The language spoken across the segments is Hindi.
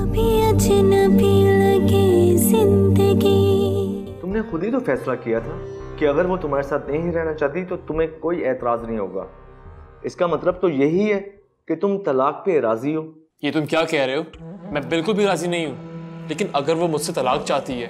कभी अजनबी लगे जिंदगी। तुमने खुद ही तो फैसला किया था कि अगर वो तुम्हारे साथ नहीं रहना चाहती तो तुम्हें कोई एतराज नहीं होगा। इसका मतलब तो यही है कि तुम तलाक पे राजी हो। ये तुम क्या कह रहे हो? मैं बिल्कुल भी राजी नहीं हूँ, लेकिन अगर वो मुझसे तलाक चाहती है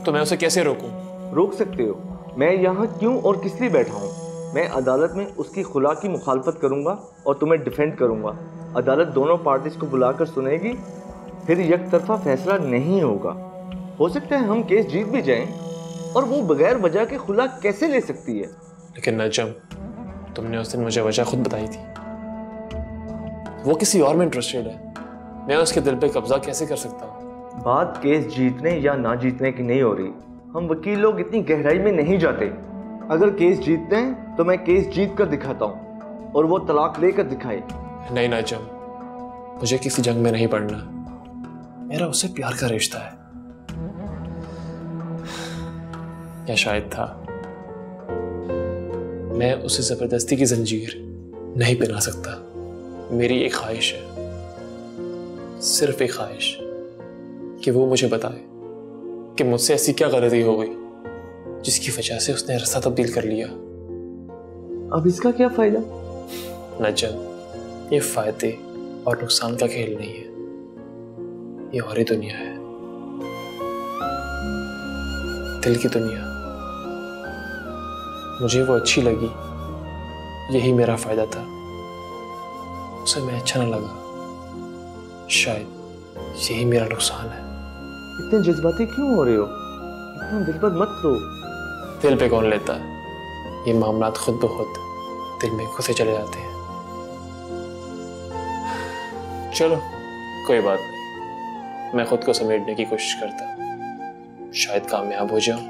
तो मैं उसे कैसे रोकूं? रोक सकते हो। मैं यहाँ क्यों और किस लिए बैठा हूँ? मैं अदालत में उसकी खुला की मुखालफत करूँगा और तुम्हें डिफेंड करूँगा। अदालत दोनों पार्टीज को बुलाकर सुनेगी, फिर एक तरफा फैसला नहीं होगा। हो सकता है हम केस जीत भी जाएं, और वो बगैर वजह के खुला कैसे ले सकती है? लेकिन नजम, तुमने उस दिन मुझे वजह खुद बताई थी। वो किसी और में इंटरेस्टेड है, मैं उसके दिल पे कब्जा कैसे कर सकता हूँ? बात केस जीतने या ना जीतने की नहीं हो रही। हम वकील लोग इतनी गहराई में नहीं जाते। अगर केस जीतते हैं तो मैं केस जीत कर दिखाता हूँ और वो तलाक लेकर दिखाए। नहीं नजम, मुझे किसी जंग में नहीं पड़ना। मेरा उससे प्यार का रिश्ता है, या शायद था। मैं उसे जबरदस्ती की जंजीर नहीं पहना सकता। मेरी एक ख्वाहिश है, सिर्फ एक ख्वाहिश, कि वो मुझे बताए कि मुझसे ऐसी क्या गलती हो गई जिसकी वजह से उसने रास्ता तब्दील कर लिया। अब इसका क्या फायदा? नजम, ये फायदे और नुकसान का खेल नहीं है, ये और ही दुनिया है, दिल की दुनिया। मुझे वो अच्छी लगी, यही मेरा फायदा था। उसे मैं अच्छा ना लगा, शायद यही मेरा नुकसान है। इतने जज्बाती क्यों हो रहे हो? इतना दिल पर मत लो। दिल पे कौन लेता है? ये मामलात खुद ब खुद दिल में घुसे चले जाते हैं। चलो कोई बात नहीं, मैं खुद को समेटने की कोशिश करता। शायद कामयाब हो जाऊं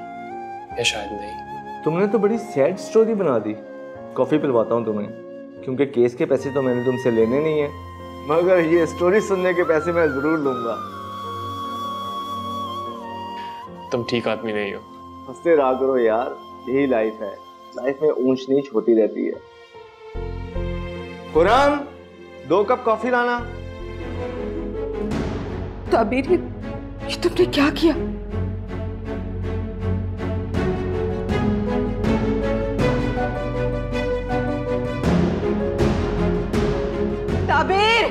या शायद नहीं। तुमने तो बड़ी सैड स्टोरी बना दी। कॉफी पिलवाता हूँ तुम्हें, क्योंकि केस के पैसे तो मैंने तुमसे लेने नहीं है, मगर ये स्टोरी सुनने के पैसे मैं जरूर लूंगा। तुम ठीक आदमी नहीं हो। हंसते रहा करो यार, यही लाइफ है। लाइफ में ऊंच नीच होती रहती है। कुरान, 2 कप कॉफी लाना। ताबीर, ये तुमने क्या किया? ताबीर!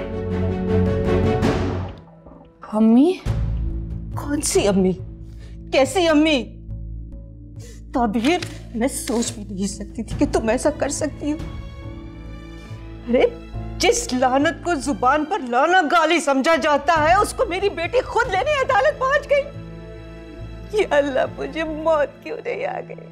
अम्मी? कौन सी अम्मी? कैसी अम्मी? ताबीर, मैं सोच भी नहीं सकती थी कि तुम ऐसा कर सकती हो। अरे, जिस लानत को जुबान पर लाना गाली समझा जाता है, उसको मेरी बेटी खुद लेने अदालत पहुंच गई। ये अल्लाह, मुझे मौत क्यों नहीं आ गई?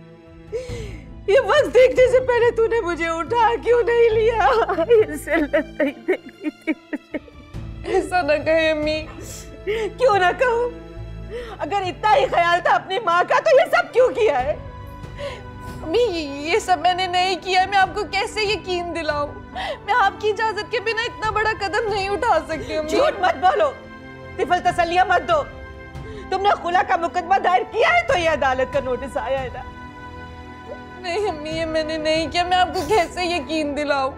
ये वक्त देखने से पहले तूने मुझे उठा क्यों नहीं लिया? ये जिल्लत नहीं देखनी थी मुझे। ऐसा ना कहे अम्मी। क्यों ना कहूं? अगर इतना ही ख्याल था अपनी माँ का तो ये सब क्यों किया है? अम्मी, ये सब मैंने नहीं किया। मैं आपको कैसे यकीन दिलाऊं? मैं आपकी इजाजत के बिना इतना बड़ा कदम नहीं उठा सकती अम्मी। झूठ मत बोलो, तिफल तसल्लियां मत दो। तुमने खुला का मुकदमा दायर किया है तो ये अदालत का नोटिस आया है ना? नहीं अम्मी, ये मैंने नहीं किया। मैं आपको कैसे यकीन दिलाऊं?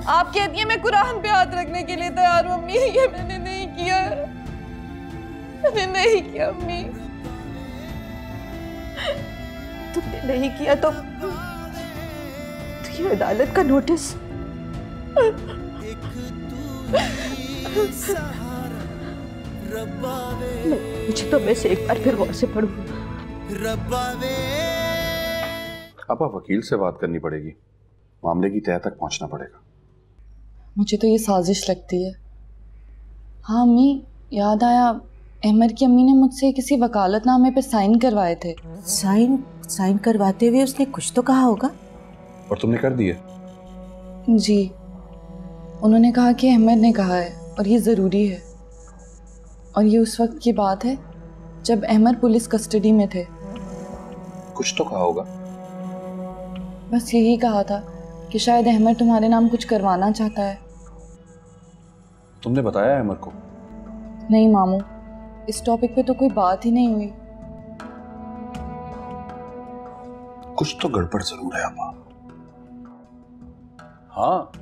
आप कहती हैं मैं कुरान पे हाथ रखने के लिए तैयार हूं अम्मी। ये मैंने नहीं किया, मैंने नहीं किया अम्मी। तुमने नहीं किया तो ये अदालत का नोटिस। मुझे तो मैं से एक बार फिर गौर से पढ़ूं। अब वकील से बात करनी पड़ेगी, मामले की तह तक पहुंचना पड़ेगा। मुझे तो ये साजिश लगती है। हाँ अम्मी, याद आया, अहमद की अम्मी ने मुझसे किसी वकालतनामे पे साइन करवाए थे। साइन करवाते हुए उसने कुछ तो कहा होगा। और तुमने कर दिए? जी, उन्होंने कहा कि अहमद ने कहा है और ये ज़रूरी है। और ये उस वक्त की बात है जब अहमद पुलिस कस्टडी में थे। कुछ तो कहा होगा। बस यही कहा था कि शायद अहमद तुम्हारे नाम कुछ करवाना चाहता है। तुमने बताया अहमद को? नहीं मामू, इस टॉपिक पे तो कोई बात ही नहीं हुई। कुछ तो गड़बड़ जरूर है अम्मा। हाँ,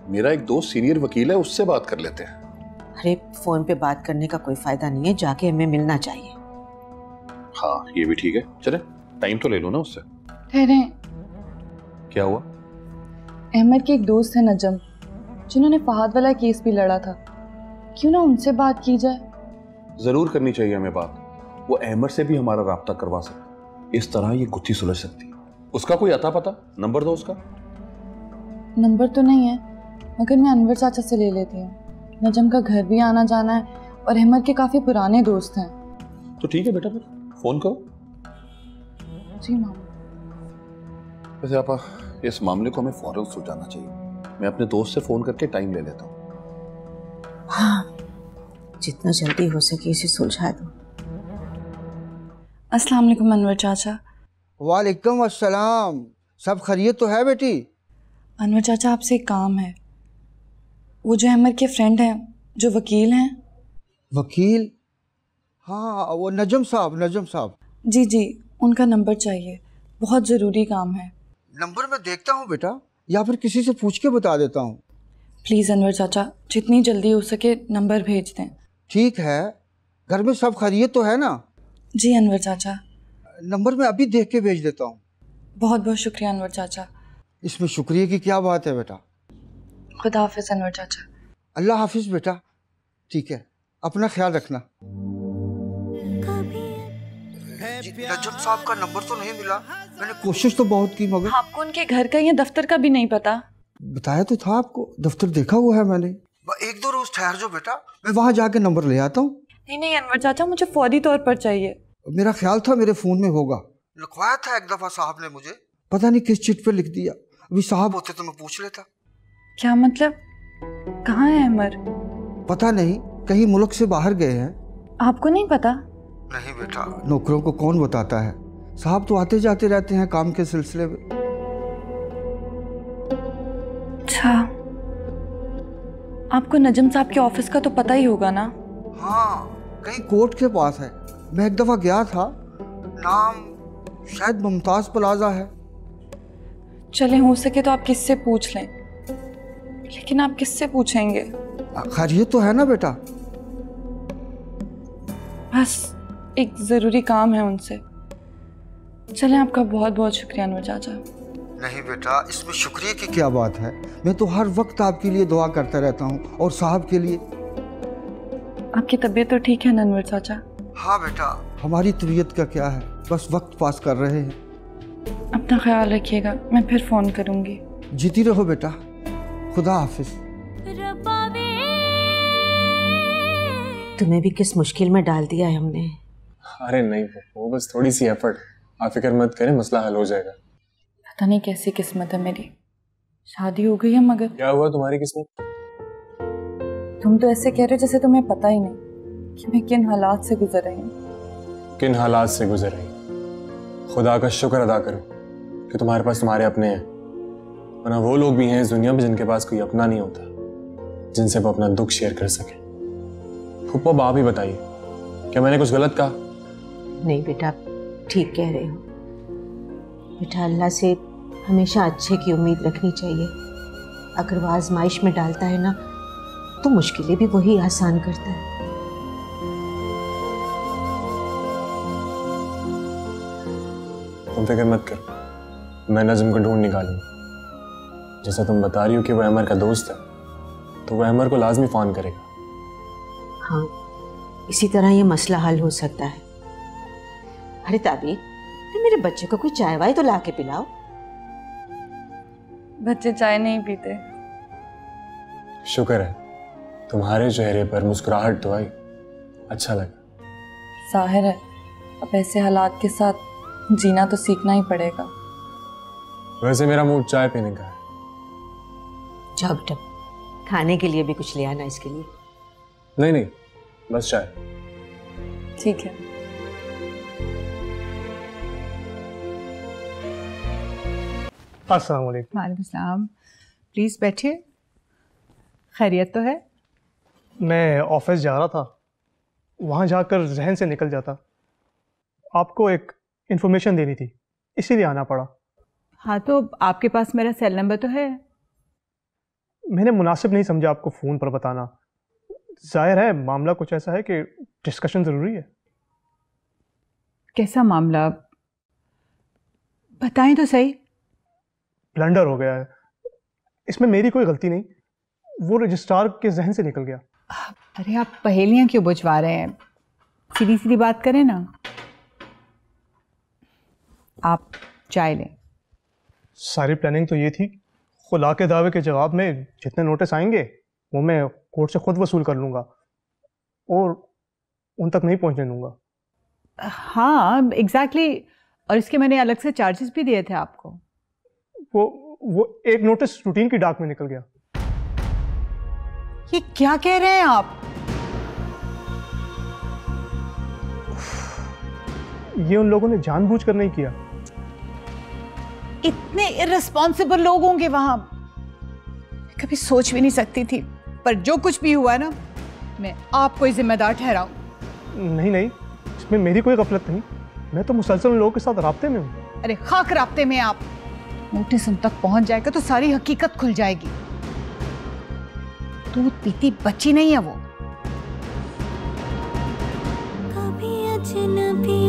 मेरा एक दोस्त सीनियर वकील है, उससे बात कर लेते हैं। अरे फोन पे बात करने का कोई फायदा नहीं है, जाके हमें मिलना चाहिए। हाँ ये भी ठीक है, चले टाइम तो ले लो ना उससे। ठहरे, क्या हुआ? अहमद के एक दोस्त है नजम, जिन्होंने फहद वाला केस भी लड़ा था। क्यों ना उनसे बात की जाए? जरूर करनी चाहिए हमें बात। वो अहमद से भी हमारा राब्ता करवा सकते, इस तरह ये गुत्थी सुलझ सकती। उसका कोई अता पता नंबर दो उसका। नंबर तो नहीं है, मगर मैं अनवर चाचा से ले लेती हूँ। नजम का घर भी आना जाना है और अहमद के काफी पुराने दोस्त हैं। तो ठीक है बेटा, फिर फोन करो। जी मामा। वैसे आपा इस मामले को हमें फौरन सुलझाना चाहिए। मैं अपने दोस्त से फोन करके टाइम ले लेता हूँ। हाँ, जितना जल्दी हो सके इसे सुलझा दो। अस्सलाम वालेकुम अनवर चाचा। वालेकुम अस्सलाम। सब खैरियत तो है बेटी? अनवर चाचा आपसे एक काम है। वो जो अहमद के फ्रेंड हैं, जो वकील हैं। वकील? हाँ वो नजम साहब। जी जी, उनका नंबर चाहिए, बहुत ज़रूरी काम है। नंबर मैं देखता हूँ बेटा, या फिर किसी से पूछ के बता देता हूँ। प्लीज़ अनवर चाचा, जितनी जल्दी हो सके नंबर भेज दें। ठीक है, घर में सब खैरियत तो है ना? जी अनवर चाचा। नंबर मैं अभी देख के भेज देता हूँ। बहुत बहुत शुक्रिया अनवर चाचा। इसमें शुक्रिया की क्या बात है बेटा। खुदा हाफिज़ अनवर चाचा। अल्लाह हाफिज बेटा। ठीक है, अपना ख्याल रखना। नजम साहब का नंबर तो नहीं मिला, मैंने कोशिश तो बहुत की मगर। आपको उनके घर का या दफ्तर का भी नहीं पता? बताया तो था आपको, दफ्तर देखा हुआ है मैंने। एक दो रोज ठहर जाओ बेटा, मैं वहां जाके नंबर ले आता हूँ। नहीं अनवर चाचा, मुझे फौरी तौर पर चाहिए। मेरा ख्याल था मेरे फोन में होगा, लिखवाया था एक दफा साहब ने मुझे, पता नहीं किस चिट पे लिख दिया। अभी साहब होते तो मैं पूछ लेता। क्या मतलब? कहाँ है अहमद? पता नहीं, कहीं मुल्क से बाहर गए हैं। आपको नहीं पता? नहीं बेटा, नौकरों को कौन बताता है, साहब तो आते जाते रहते हैं काम के सिलसिले में। अच्छा, आपको नजम साहब के ऑफिस का तो पता ही होगा ना? हाँ, कहीं कोर्ट के पास है। मैं एक दफा गया था, नाम शायद मुमताज प्लाजा है। चले, हो सके तो आप किससे पूछ लें, लेकिन आप किससे पूछेंगे? खैरियत तो है ना बेटा? बस एक ज़रूरी काम है उनसे। चलें, आपका बहुत बहुत शुक्रिया अनवर चाचा। नहीं बेटा, इसमें शुक्रिया की क्या बात है, मैं तो हर वक्त आपके लिए दुआ करता रहता हूँ और साहब के लिए। आपकी तबीयत तो ठीक है ना अनवर चाचा? हाँ बेटा, हमारी तबीयत का क्या है, बस वक्त पास कर रहे हैं। अपना ख्याल रखिएगा, मैं फिर फ़ोन करूँगी। जीती रहो बेटा, खुदा हाफिज। तुम्हें भी किस मुश्किल में डाल दिया है हमने। अरे नहीं, वो बस थोड़ी सी एफर्ट। आप फिक्र मत करें, मसला हल हो जाएगा। पता नहीं कैसी किस्मत है मेरी, शादी हो गई है मगर। क्या हुआ तुम्हारी किस्मत? तुम तो ऐसे कह रहे हो जैसे तुम्हें पता ही नहीं कि मैं किन हालात से गुजर रही हूँ। किन हालात से गुजर रही? खुदा का शुक्र अदा करो कि तुम्हारे पास तुम्हारे अपने हैं, वरना वो लोग भी हैं इस दुनिया में जिनके पास कोई अपना नहीं होता, जिनसे वो अपना दुख शेयर कर सके। फुप्पो, आप ही बताइए, क्या मैंने कुछ गलत कहा? नहीं बेटा, ठीक कह रहे हो। बेटा, अल्लाह से हमेशा अच्छे की उम्मीद रखनी चाहिए। अगर वो आजमाइश में डालता है ना, तो मुश्किलें भी वही आसान करता है। तुम फिक्र मत करो, मैं नज़म को ढूंढ निकालूंगा। जैसा तुम बता रही हो कि वो अमर का दोस्त है, तो वह अमर को लाजमी फोन करेगा। हाँ, इसी तरह ये मसला हल हो सकता है। अरे ताबीर, मेरे बच्चे को कोई चाय वाय तो ला के पिलाओ। बच्चे चाय नहीं पीते। शुक्र है, तुम्हारे चेहरे पर मुस्कुराहट तो आई, अच्छा लगा। जाहिर है, अब ऐसे हालात के साथ जीना तो सीखना ही पड़ेगा। वैसे मेरा मूड चाय पीने का है। जाओ बेटा, खाने के लिए भी कुछ ले आना इसके लिए। नहीं, बस चाय। ठीक है। अस्सलाम वालेकुम। वालेकुम सलाम। प्लीज़ बैठिए। खैरियत तो है? मैं ऑफिस जा रहा था, वहाँ जाकर जहन से निकल जाता। आपको एक इन्फॉर्मेशन देनी थी, इसीलिए आना पड़ा। हाँ, तो आपके पास मेरा सेल नंबर तो है। मैंने मुनासिब नहीं समझा आपको फ़ोन पर बताना, जाहिर है मामला कुछ ऐसा है कि डिस्कशन ज़रूरी है। कैसा मामला, बताएं तो सही। ब्लंडर हो गया है, इसमें मेरी कोई गलती नहीं, वो रजिस्ट्रार के जहन से निकल गया। अरे आप पहेलियां क्यों बुझवा रहे हैं, सीधी सीधी बात करें ना। आप चाय लें। सारी प्लानिंग तो ये थी, खुला के दावे के जवाब में जितने नोटिस आएंगे वो मैं कोर्ट से खुद वसूल कर लूँगा और उन तक नहीं पहुँचने दूँगा। हाँ एग्जैक्टली, और इसके मैंने अलग से चार्जेस भी दिए थे आपको। वो एक नोटिस रूटीन की डाक में निकल गया। ये क्या कह रहे हैं आप? ये उन लोगों ने जानबूझकर नहीं किया। इतने इर्रेस्पॉन्सिबल लोग होंगे वहां, कभी सोच भी नहीं सकती थी। पर जो कुछ भी हुआ ना, मैं आपको ही जिम्मेदार ठहराऊं। नहीं, इसमें मेरी कोई गफलत नहीं, मैं तो मुसलसल उन लोगों के साथ राब्ते में हूँ। अरे खाक राब्ते में आप, नोटिस उन तक पहुंच जाएगा तो सारी हकीकत खुल जाएगी। दूध पीती बच्ची नहीं है वो। कभी अजनबी